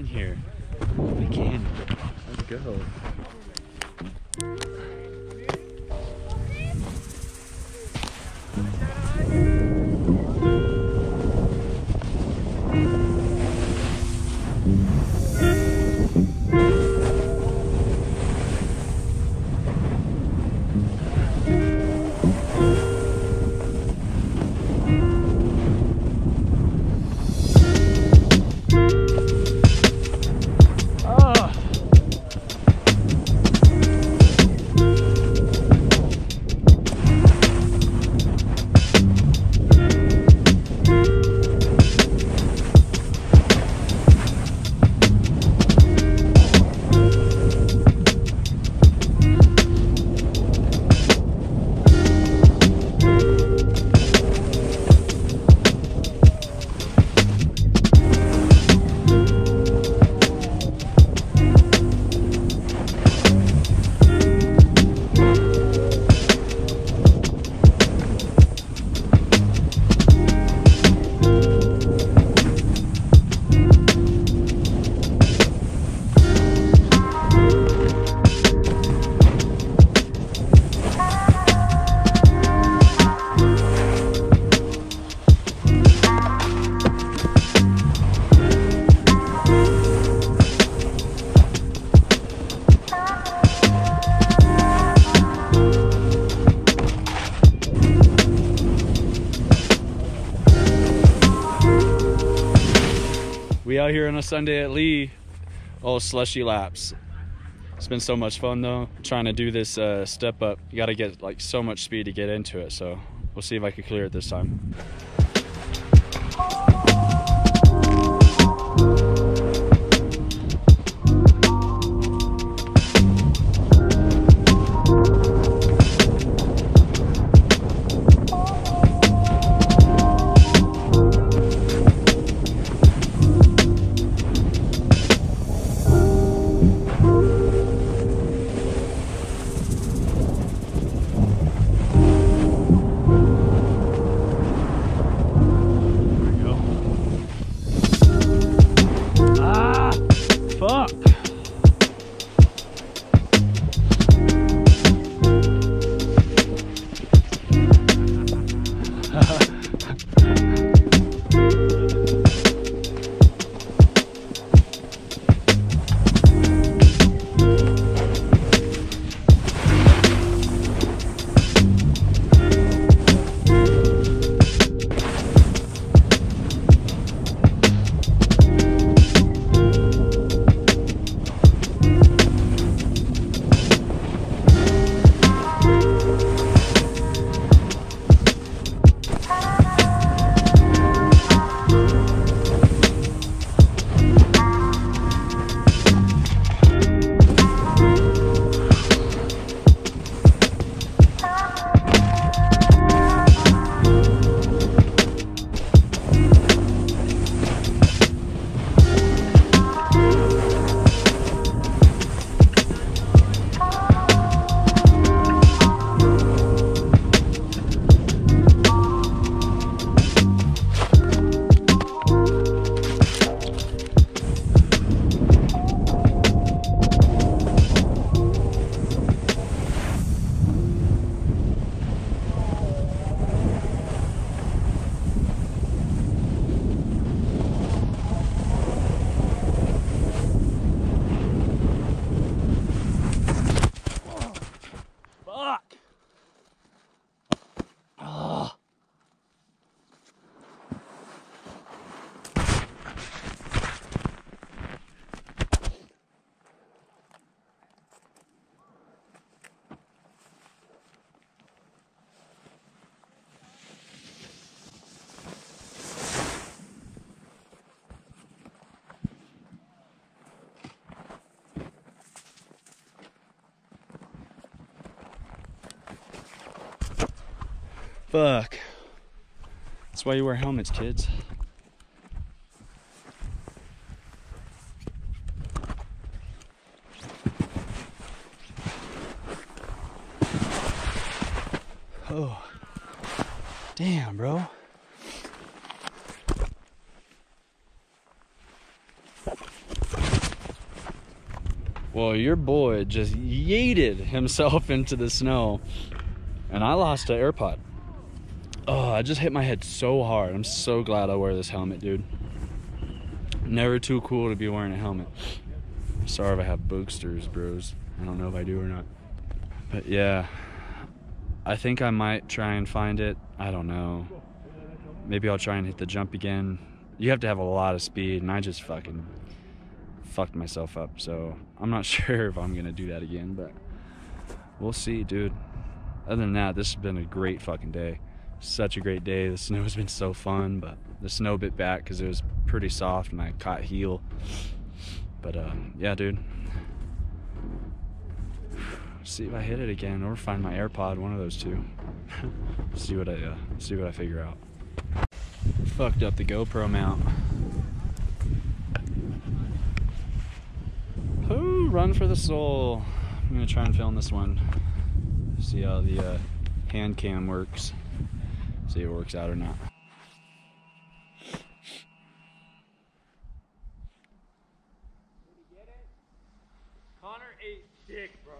in here. We can. Let's go. We out here on a Sunday at Lee, all slushy laps. It's been so much fun though, trying to do this step up. You gotta get like so much speed to get into it, so we'll see if I can clear it this time. Fuck. That's why you wear helmets, kids. Oh, damn, bro. Well, your boy just yeeted himself into the snow, and I lost an AirPod. Oh, I just hit my head so hard. I'm so glad I wear this helmet, dude. Never too cool to be wearing a helmet. Sorry if I have boogsters, bros. I don't know if I do or not. But yeah, I think I might try and find it. I don't know. Maybe I'll try and hit the jump again. You have to have a lot of speed, and I just fucking fucked myself up. So I'm not sure if I'm gonna do that again, but we'll see, dude. Other than that, this has been a great fucking day. Such a great day. The snow's been so fun, but the snow bit back because it was pretty soft and I caught heel. But yeah, dude. See if I hit it again or find my AirPod, one of those two. see what I figure out. Fucked up the GoPro mount. Ooh, run for the soul. I'm gonna try and film this one. See how the hand cam works. See if it works out or not. Connor ate dick, bro.